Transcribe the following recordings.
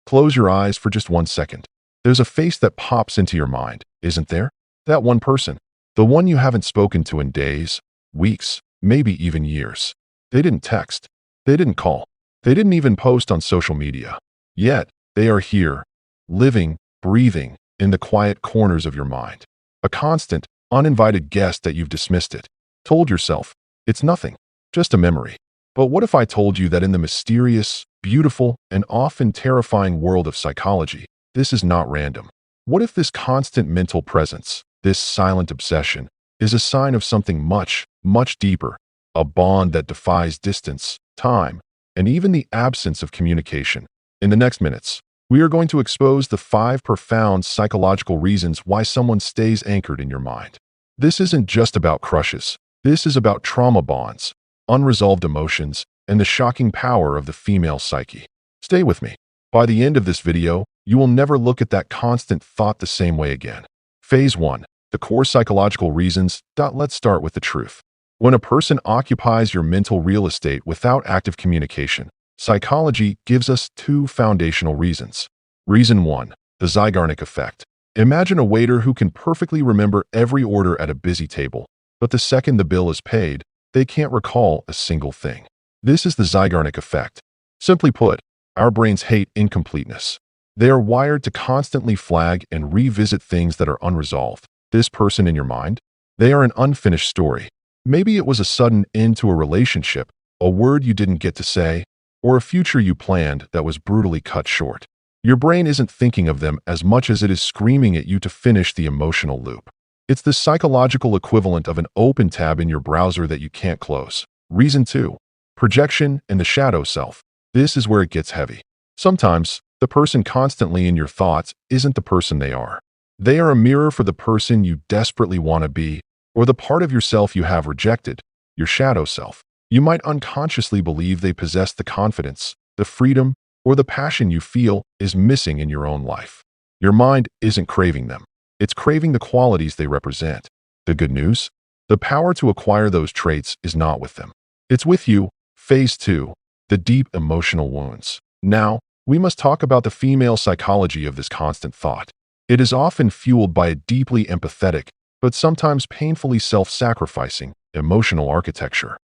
Close your eyes for just 1 second. There's a face that pops into your mind, isn't there? That one person. The one you haven't spoken to in days, weeks, maybe even years. They didn't text. They didn't call. They didn't even post on social media. Yet, they are here, living, breathing, in the quiet corners of your mind. A constant, uninvited guest that you've dismissed it. Told yourself, it's nothing, just a memory. But what if I told you that in the mysterious, beautiful, and often terrifying world of psychology, this is not random? What if this constant mental presence, this silent obsession, is a sign of something much, much deeper, a bond that defies distance, time, and even the absence of communication? In the next minutes, we are going to expose the 5 profound psychological reasons why someone stays anchored in your mind. This isn't just about crushes. This is about trauma bonds, unresolved emotions, and the shocking power of the female psyche. Stay with me. By the end of this video, you will never look at that constant thought the same way again. Phase 1. The core psychological reasons. Let's start with the truth. When a person occupies your mental real estate without active communication, psychology gives us 2 foundational reasons. Reason 1. The Zeigarnik effect. Imagine a waiter who can perfectly remember every order at a busy table, but the second the bill is paid, they can't recall a single thing. This is the Zeigarnik effect. Simply put, our brains hate incompleteness. They are wired to constantly flag and revisit things that are unresolved. This person in your mind, they are an unfinished story. Maybe it was a sudden end to a relationship, a word you didn't get to say, or a future you planned that was brutally cut short. Your brain isn't thinking of them as much as it is screaming at you to finish the emotional loop. It's the psychological equivalent of an open tab in your browser that you can't close. Reason 2. Projection and the shadow self. This is where it gets heavy. Sometimes, the person constantly in your thoughts isn't the person they are. They are a mirror for the person you desperately want to be, or the part of yourself you have rejected, your shadow self. You might unconsciously believe they possess the confidence, the freedom, or the passion you feel is missing in your own life. Your mind isn't craving them. It's craving the qualities they represent. The good news? The power to acquire those traits is not with them. It's with you. Phase 2. The deep emotional wounds. Now, we must talk about the female psychology of this constant thought. It is often fueled by a deeply empathetic, but sometimes painfully self-sacrificing, emotional architecture.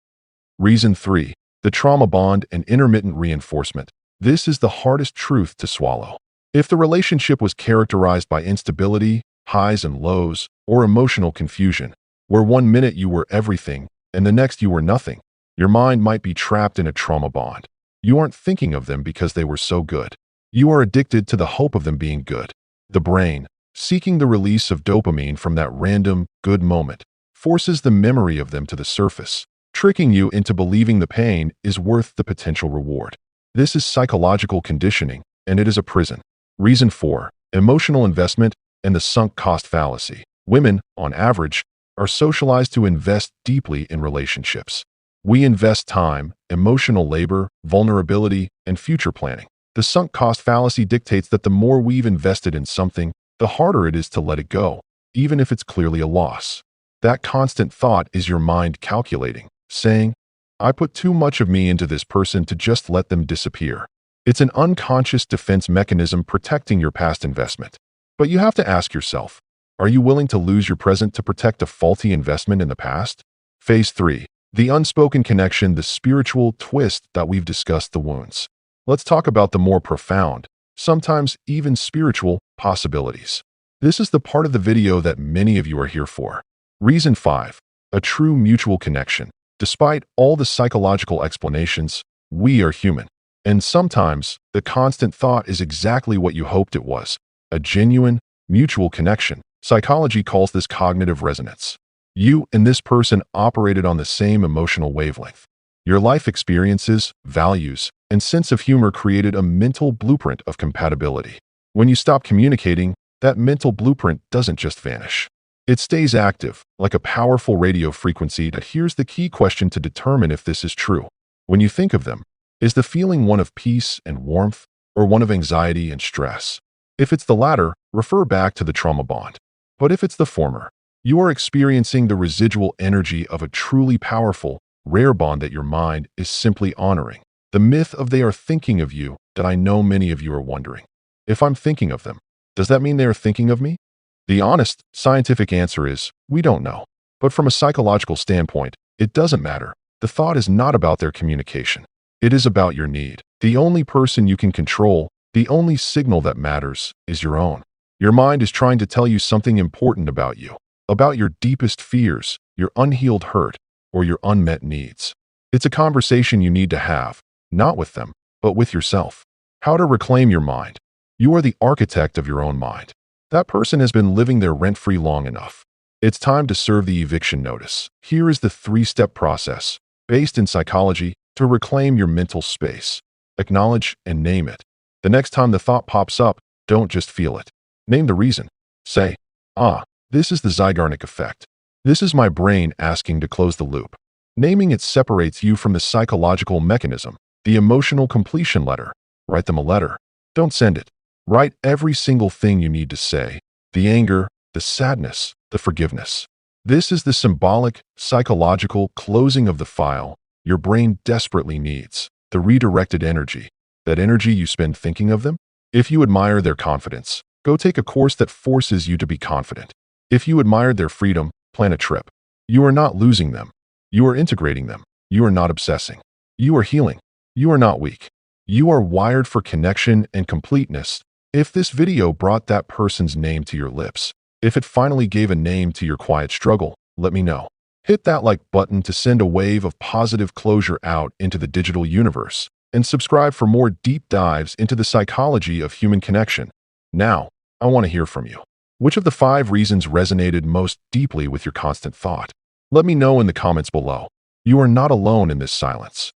Reason 3. The trauma bond and intermittent reinforcement. This is the hardest truth to swallow. If the relationship was characterized by instability, highs and lows, or emotional confusion, where one minute you were everything and the next you were nothing, your mind might be trapped in a trauma bond. You aren't thinking of them because they were so good. You are addicted to the hope of them being good. The brain, seeking the release of dopamine from that random, good moment, forces the memory of them to the surface, tricking you into believing the pain is worth the potential reward. This is psychological conditioning, and it is a prison. Reason 4. Emotional investment and the sunk cost fallacy. Women, on average, are socialized to invest deeply in relationships. We invest time, emotional labor, vulnerability, and future planning. The sunk cost fallacy dictates that the more we've invested in something, the harder it is to let it go, even if it's clearly a loss. That constant thought is your mind calculating, saying, I put too much of me into this person to just let them disappear. It's an unconscious defense mechanism protecting your past investment. But you have to ask yourself, are you willing to lose your present to protect a faulty investment in the past? Phase 3. The unspoken connection, the spiritual twist that we've discussed the wounds. Let's talk about the more profound, sometimes even spiritual, possibilities. This is the part of the video that many of you are here for. Reason 5. A true mutual connection. Despite all the psychological explanations, we are human. And sometimes, the constant thought is exactly what you hoped it was. A genuine, mutual connection. Psychology calls this cognitive resonance. You and this person operated on the same emotional wavelength. Your life experiences, values, and sense of humor created a mental blueprint of compatibility. When you stop communicating, that mental blueprint doesn't just vanish. It stays active, like a powerful radio frequency that hears the key question to determine if this is true. When you think of them, is the feeling one of peace and warmth, or one of anxiety and stress? If it's the latter, refer back to the trauma bond. But if it's the former, you are experiencing the residual energy of a truly powerful, rare bond that your mind is simply honoring. The myth of they are thinking of you that I know many of you are wondering. If I'm thinking of them, does that mean they are thinking of me? The honest, scientific answer is, we don't know. But from a psychological standpoint, it doesn't matter. The thought is not about their communication. It is about your need. The only person you can control, the only signal that matters, is your own. Your mind is trying to tell you something important about you, about your deepest fears, your unhealed hurt, or your unmet needs. It's a conversation you need to have, not with them, but with yourself. How to reclaim your mind. You are the architect of your own mind. That person has been living there rent-free long enough. It's time to serve the eviction notice. Here is the 3-step process, based in psychology, to reclaim your mental space. Acknowledge and name it. The next time the thought pops up, don't just feel it. Name the reason. Say, this is the Zeigarnik effect. This is my brain asking to close the loop. Naming it separates you from the psychological mechanism, the emotional completion letter. Write them a letter. Don't send it. Write every single thing you need to say. The anger, the sadness, the forgiveness. This is the symbolic, psychological closing of the file your brain desperately needs. The redirected energy. That energy you spend thinking of them? If you admire their confidence, go take a course that forces you to be confident. If you admired their freedom, plan a trip. You are not losing them. You are integrating them. You are not obsessing. You are healing. You are not weak. You are wired for connection and completeness. If this video brought that person's name to your lips, if it finally gave a name to your quiet struggle, let me know. Hit that like button to send a wave of positive closure out into the digital universe, and subscribe for more deep dives into the psychology of human connection. Now, I want to hear from you. Which of the 5 reasons resonated most deeply with your constant thought? Let me know in the comments below. You are not alone in this silence.